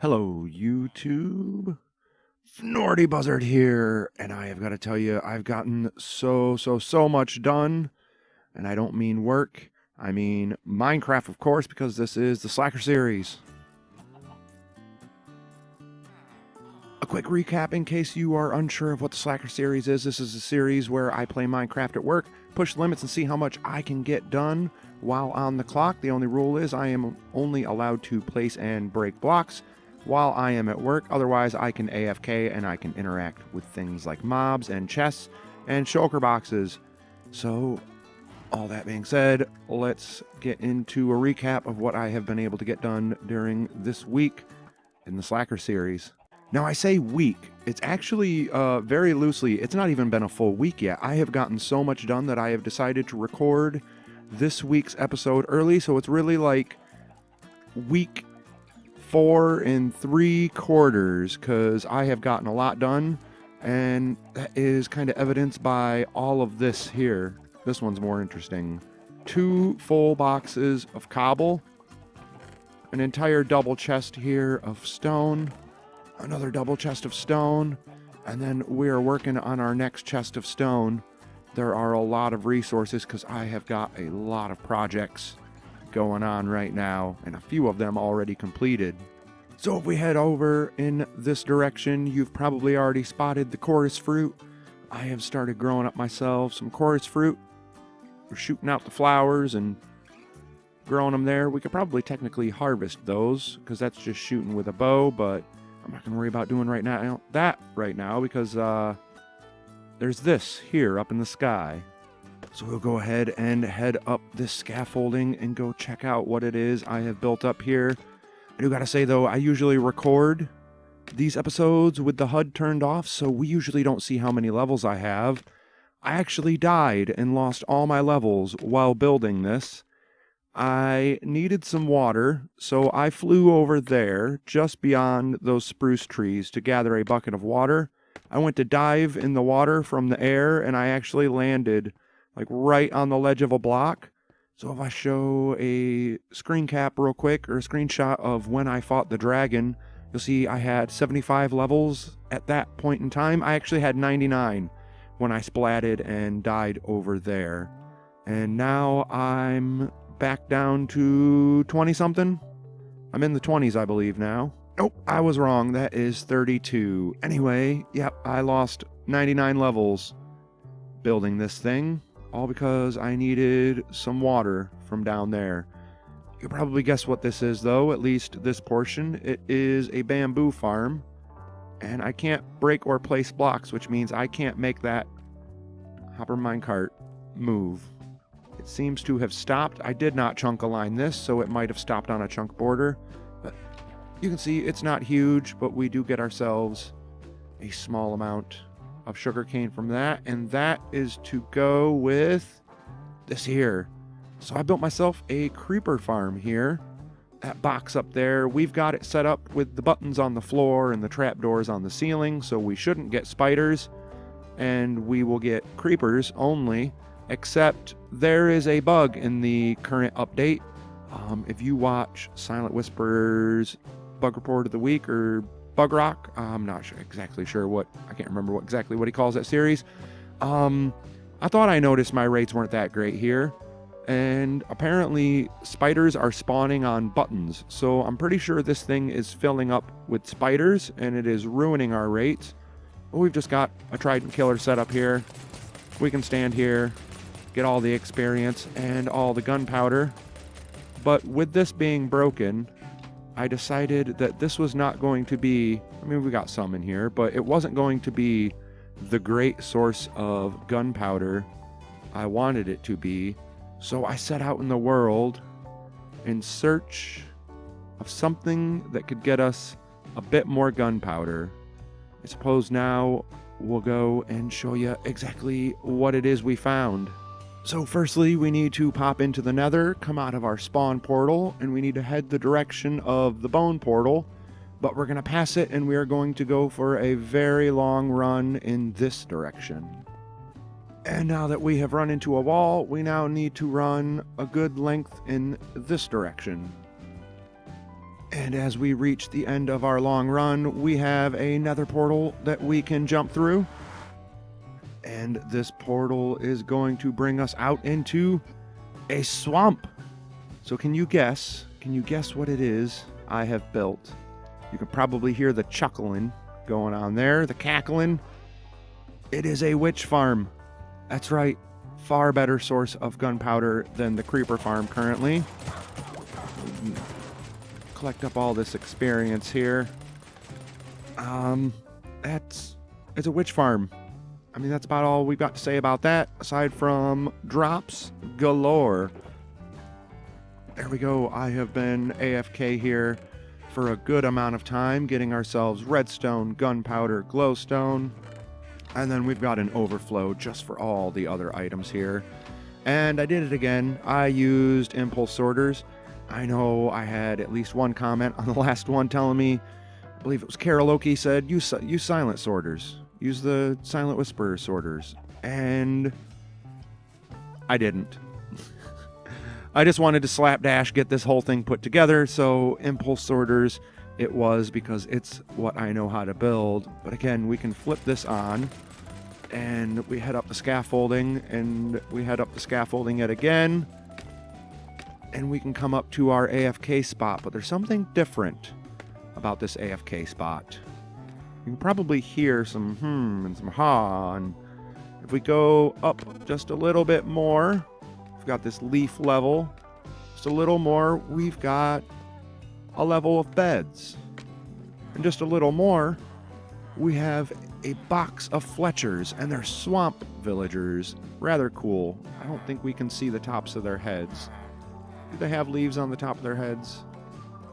Hello, YouTube. Fnordy Buzzard here, and I have got to tell you, I've gotten so much done, and I don't mean work. I mean Minecraft, of course, because this is the Slacker series. A quick recap in case you are unsure of what the Slacker series is. This is a series where I play Minecraft at work, push limits, and see how much I can get done while on the clock. The only rule is I am only allowed to place and break blocks while I am at work. Otherwise, I can AFK and I can interact with things like mobs and chests and shulker boxes. So, all that being said, let's get into a recap of what I have been able to get done during this week in the Slacker series. Now, I say week. It's actually very loosely, it's not even been a full week yet. I have gotten so much done that I have decided to record this week's episode early, so it's really like week 4 3/4, because I have gotten a lot done, and that is kind of evidenced by all of this here. This one's more interesting. 2 full boxes of cobble, an entire double chest here of stone, another double chest of stone, and then we are working on our next chest of stone. There are a lot of resources because I have got a lot of projects going on right now, and a few of them already completed. So if we head over in this direction, you've probably already spotted the chorus fruit. I have started growing up myself some chorus fruit. We're shooting out the flowers and growing them there. We could probably technically harvest those because that's just shooting with a bow, but I'm not going to worry about doing right now because there's this here up in the sky. So we'll go ahead and head up this scaffolding and go check out what it is I have built up here. I do gotta say though, I usually record these episodes with the HUD turned off, so we usually don't see how many levels I have. I actually died and lost all my levels while building this. I needed some water, so I flew over there just beyond those spruce trees to gather a bucket of water. I went to dive in the water from the air, and I actually landed like right on the ledge of a block. So if I show a screen cap real quick, or a screenshot of when I fought the dragon, you'll see I had 75 levels at that point in time. I actually had 99 when I splatted and died over there. And now I'm back down to 20 something. I'm in the 20s, I believe now. Nope, I was wrong. That is 32. Anyway, yep, I lost 99 levels building this thing, all because I needed some water from down there. You can probably guess what this is, though, at least this portion. It is a bamboo farm, and I can't break or place blocks, which means I can't make that hopper minecart move. It seems to have stopped. I did not chunk align this, so it might have stopped on a chunk border. But you can see it's not huge, but we do get ourselves a small amount of sugarcane from that, and that is to go with this here. So I built myself a creeper farm here. That box up there, we've got it set up with the buttons on the floor and the trapdoors on the ceiling, so we shouldn't get spiders, and we will get creepers only, except there is a bug in the current update. If you watch Silent Whisper's Bug Report of the Week, or Bug Rock, I'm not exactly sure what, I can't remember exactly what he calls that series. I thought I noticed my rates weren't that great here, and apparently spiders are spawning on buttons, so I'm pretty sure this thing is filling up with spiders and it is ruining our rates. But we've just got a trident killer set up here. We can stand here, get all the experience and all the gunpowder, but with this being broken, I decided that this was not going to be, I mean, we got some in here, but it wasn't going to be the great source of gunpowder I wanted it to be. So I set out in the world in search of something that could get us a bit more gunpowder. I suppose now we'll go and show you exactly what it is we found. So firstly, we need to pop into the nether, come out of our spawn portal, and we need to head the direction of the bone portal, but we're going to pass it and we are going to go for a very long run in this direction. And now that we have run into a wall, we now need to run a good length in this direction. And as we reach the end of our long run, we have a nether portal that we can jump through. And this portal is going to bring us out into a swamp. So can you guess what it is I have built? You can probably hear the chuckling going on there, the cackling. It is a witch farm. That's right. Far better source of gunpowder than the creeper farm currently. Collect up all this experience here. It's a witch farm. I mean, that's about all we've got to say about that, aside from drops galore. There we go. I have been AFK here for a good amount of time, getting ourselves redstone, gunpowder, glowstone, and then we've got an overflow just for all the other items here. And I did it again. I used impulse sorters. I know I had at least one comment on the last one telling me, I believe it was Karaoke, said, use silent sorters. Use the silent whisperer sorters. And I didn't. I just wanted to slapdash get this whole thing put together, so impulse sorters it was, because it's what I know how to build. But again, we can flip this on, and we head up the scaffolding, and we head up the scaffolding yet again, and we can come up to our AFK spot. But there's something different about this AFK spot. You can probably hear some and some ha, and if we go up just a little bit more, we've got this leaf level. Just a little more, we've got a level of beds. And just a little more, we have a box of Fletchers, and they're swamp villagers. Rather cool. I don't think we can see the tops of their heads. Do they have leaves on the top of their heads?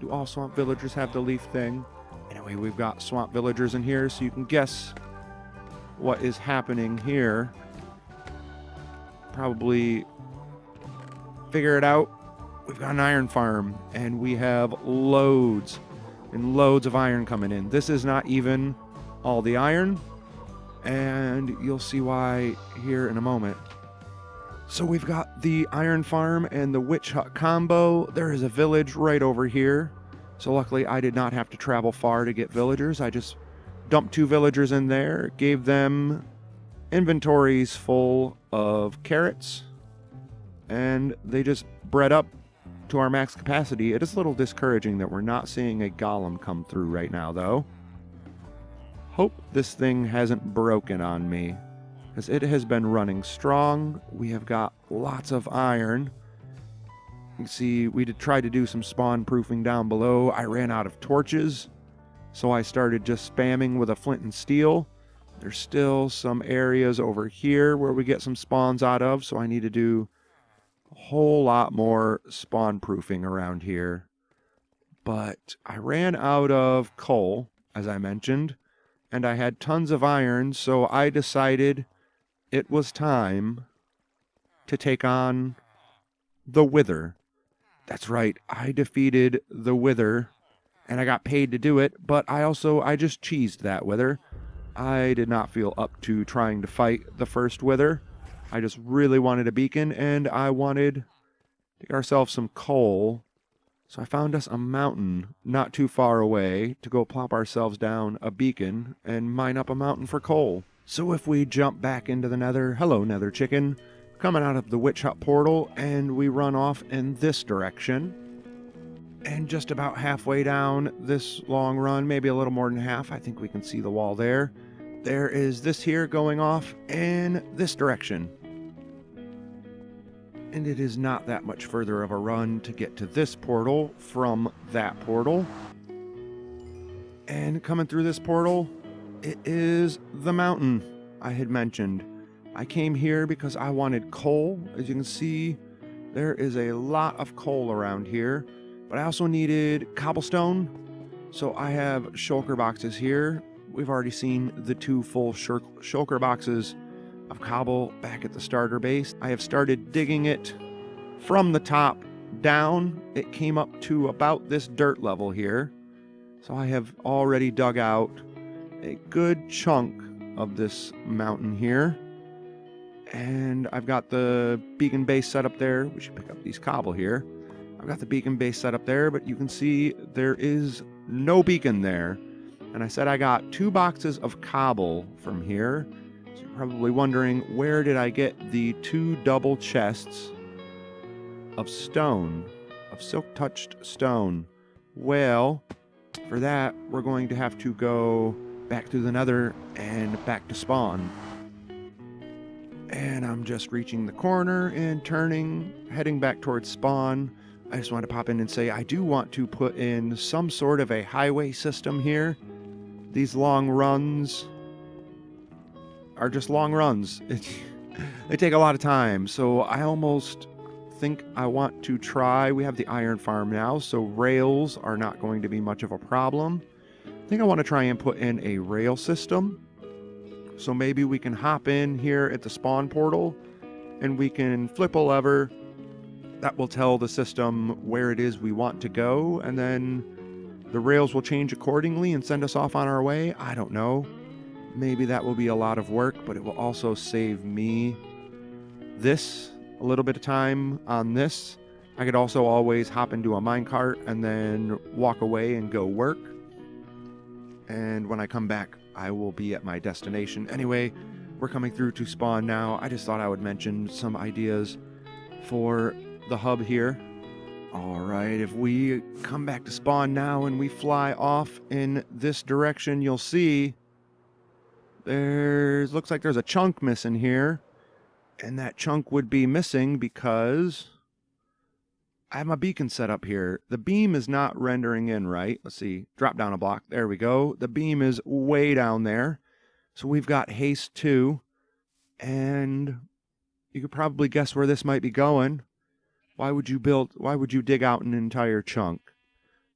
Do all swamp villagers have the leaf thing? Anyway, we've got swamp villagers in here, so you can guess what is happening here. Probably figure it out. We've got an iron farm, and we have loads and loads of iron coming in. This is not even all the iron, and you'll see why here in a moment. So we've got the iron farm and the witch hut combo. There is a village right over here. So luckily I did not have to travel far to get villagers. I just dumped 2 villagers in there, gave them inventories full of carrots, and they just bred up to our max capacity. It is a little discouraging that we're not seeing a golem come through right now, though. Hope this thing hasn't broken on me, because it has been running strong. We have got lots of iron. You can see we tried to do some spawn proofing down below. I ran out of torches, so I started just spamming with a flint and steel. There's still some areas over here where we get some spawns out of, so I need to do a whole lot more spawn proofing around here. But I ran out of coal, as I mentioned, and I had tons of iron, so I decided it was time to take on the Wither. That's right, I defeated the Wither, and I got paid to do it, but I just cheesed that Wither. I did not feel up to trying to fight the first Wither. I just really wanted a beacon, and I wanted to get ourselves some coal. So I found us a mountain not too far away to go plop ourselves down a beacon and mine up a mountain for coal. So if we jump back into the nether, hello nether chicken, coming out of the witch hut portal, and we run off in this direction. And just about halfway down this long run, maybe a little more than half, I think we can see the wall there. There is this here going off in this direction. And it is not that much further of a run to get to this portal from that portal. And coming through this portal, it is the mountain I had mentioned. I came here because I wanted coal. As you can see, there is a lot of coal around here. But I also needed cobblestone. So I have shulker boxes here. We've already seen the 2 full shulker boxes of cobble back at the starter base. I have started digging it from the top down. It came up to about this dirt level here. So I have already dug out a good chunk of this mountain here. And I've got the beacon base set up there. We should pick up these cobble here. I've got the beacon base set up there, but you can see there is no beacon there. And I said I got 2 boxes of cobble from here. So you're probably wondering, where did I get the 2 double chests of stone, of silk-touched stone? Well, for that, we're going to have to go back through the nether and back to spawn. And I'm just reaching the corner and turning, heading back towards spawn. I just want to pop in and say I do want to put in some sort of a highway system here. These long runs are just long runs. They take a lot of time, so I almost think I want to try. We have the iron farm now, so rails are not going to be much of a problem. I think I want to try and put in a rail system. So maybe we can hop in here at the spawn portal and we can flip a lever that will tell the system where it is we want to go, and then the rails will change accordingly and send us off on our way. I don't know. Maybe that will be a lot of work, but it will also save me a little bit of time on this. I could also always hop into a minecart and then walk away and go work. And when I come back, I will be at my destination. Anyway, we're coming through to spawn now. I just thought I would mention some ideas for the hub here. Alright, if we come back to spawn now and we fly off in this direction, you'll see looks like there's a chunk missing here. And that chunk would be missing because I have my beacon set up here. The beam is not rendering in right. Let's see. Drop down a block. There we go. The beam is way down there. So we've got haste 2. And you could probably guess where this might be going. Why would you dig out an entire chunk?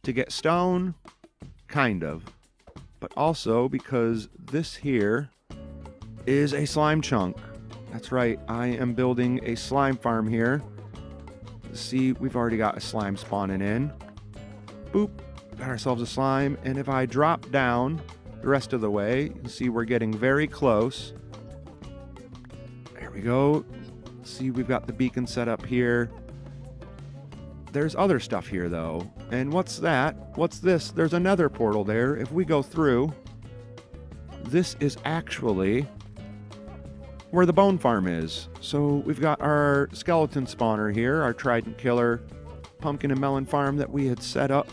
To get stone? Kind of. But also because this here is a slime chunk. That's right. I am building a slime farm here. See, we've already got a slime spawning in. Boop. Got ourselves a slime. And if I drop down the rest of the way, you can see we're getting very close. There we go. See, we've got the beacon set up here. There's other stuff here, though. And what's that? What's this? There's another portal there. If we go through, this is actually where the bone farm is. So we've got our skeleton spawner here, our trident killer pumpkin and melon farm that we had set up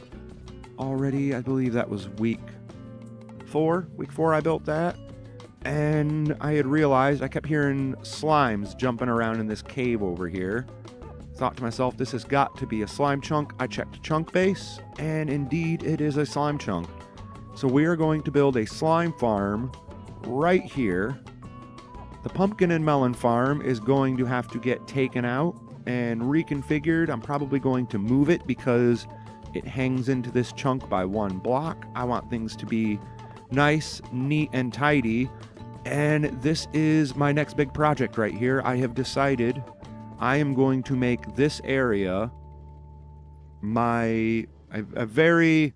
already. I believe that was week 4. Week 4 I built that. And I had realized I kept hearing slimes jumping around in this cave over here. Thought to myself, this has got to be a slime chunk. I checked chunk base, and indeed it is a slime chunk. So we are going to build a slime farm right here. The pumpkin and melon farm is going to have to get taken out and reconfigured. I'm probably going to move it because it hangs into this chunk by 1 block. I want things to be nice, neat, and tidy. And this is my next big project right here. I have decided I am going to make this area a very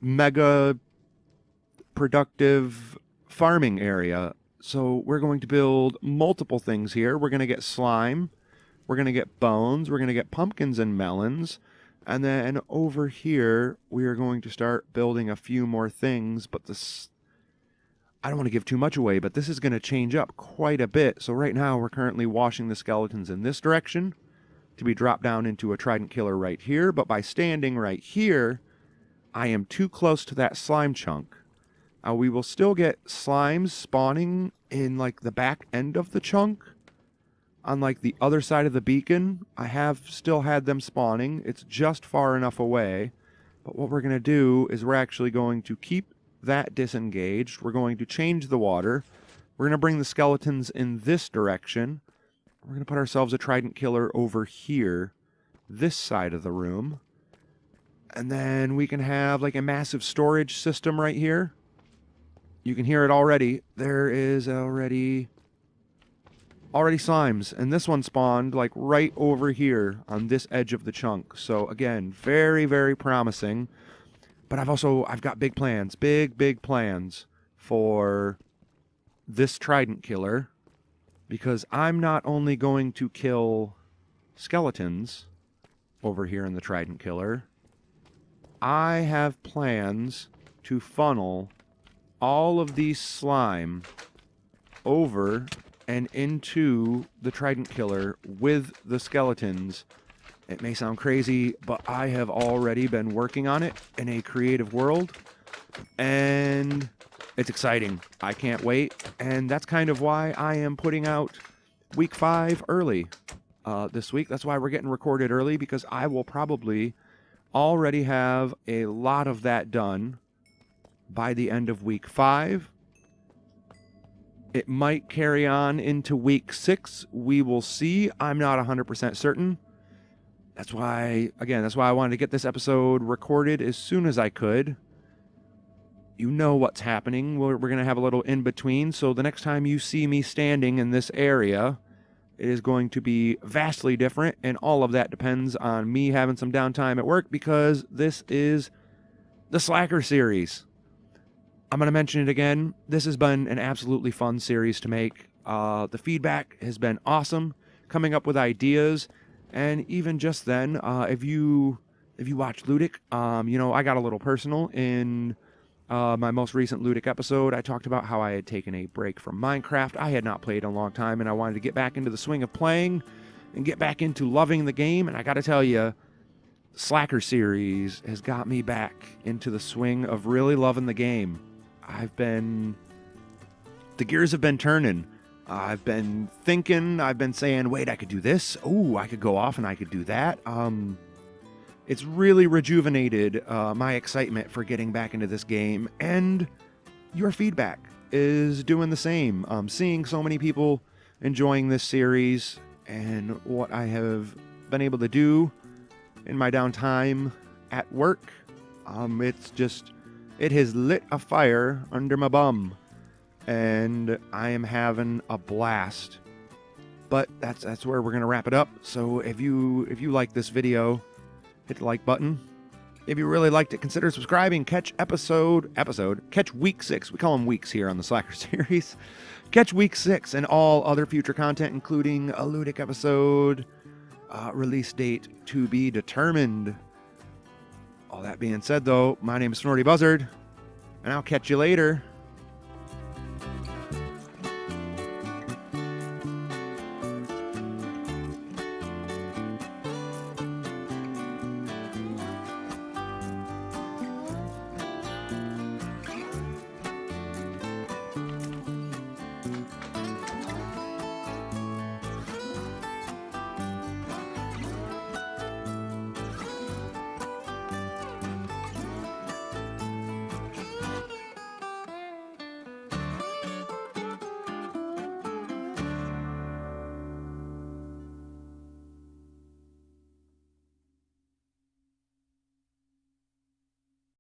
mega productive farming area. So we're going to build multiple things here. We're going to get slime. We're going to get bones. We're going to get pumpkins and melons. And then over here, we are going to start building a few more things. But this, I don't want to give too much away, but this is going to change up quite a bit. So right now, we're currently washing the skeletons in this direction to be dropped down into a trident killer right here. But by standing right here, I am too close to that slime chunk. We will still get slimes spawning in like the back end of the chunk. On like the other side of the beacon, I have still had them spawning. It's just far enough away. But what we're going to do is we're actually going to keep that disengaged. We're going to change the water. We're going to bring the skeletons in this direction. We're going to put ourselves a trident killer over here, this side of the room. And then we can have like a massive storage system right here. You can hear it already. There is already slimes. And this one spawned like right over here on this edge of the chunk. So again, very, very promising. But I've got big plans. Big plans for this trident killer. Because I'm not only going to kill skeletons over here in the Trident Killer. I have plans to funnel all of these slime over and into the Trident Killer with the skeletons. It may sound crazy, but I have already been working on it in a creative world, and it's exciting. I can't wait, and that's kind of why I am putting out week 5 early this week. That's why we're getting recorded early, because I will probably already have a lot of that done by the end of week 5. It might carry on into week 6. We will see. I'm not 100% certain. That's why I wanted to get this episode recorded as soon as I could. You know what's happening. We're going to have a little in-between, so the next time you see me standing in this area, it is going to be vastly different, and all of that depends on me having some downtime at work, because this is the Slacker series. I'm going to mention it again. This has been an absolutely fun series to make. The feedback has been awesome, coming up with ideas, and even just then, if you watch Ludic, I got a little personal in my most recent Ludic episode. I talked about how I had taken a break from Minecraft. I had not played in a long time, and I wanted to get back into the swing of playing and get back into loving the game. And I got to tell you, Slacker series has got me back into the swing of really loving the game. The gears have been turning. I've been thinking, I've been saying, wait, I could do this. Oh, I could go off and I could do that. It's really rejuvenated my excitement for getting back into this game, and your feedback is doing the same. Seeing so many people enjoying this series and what I have been able to do in my downtime at work, it has lit a fire under my bum, and I am having a blast. But that's where we're gonna wrap it up. So if you like this video, hit the like button. If you really liked it, consider subscribing. Catch week 6. We call them weeks here on the Slacker series. Catch week 6 and all other future content, including a Ludic episode, release date to be determined. All that being said, though, my name is Fnordy Buzzard, and I'll catch you later.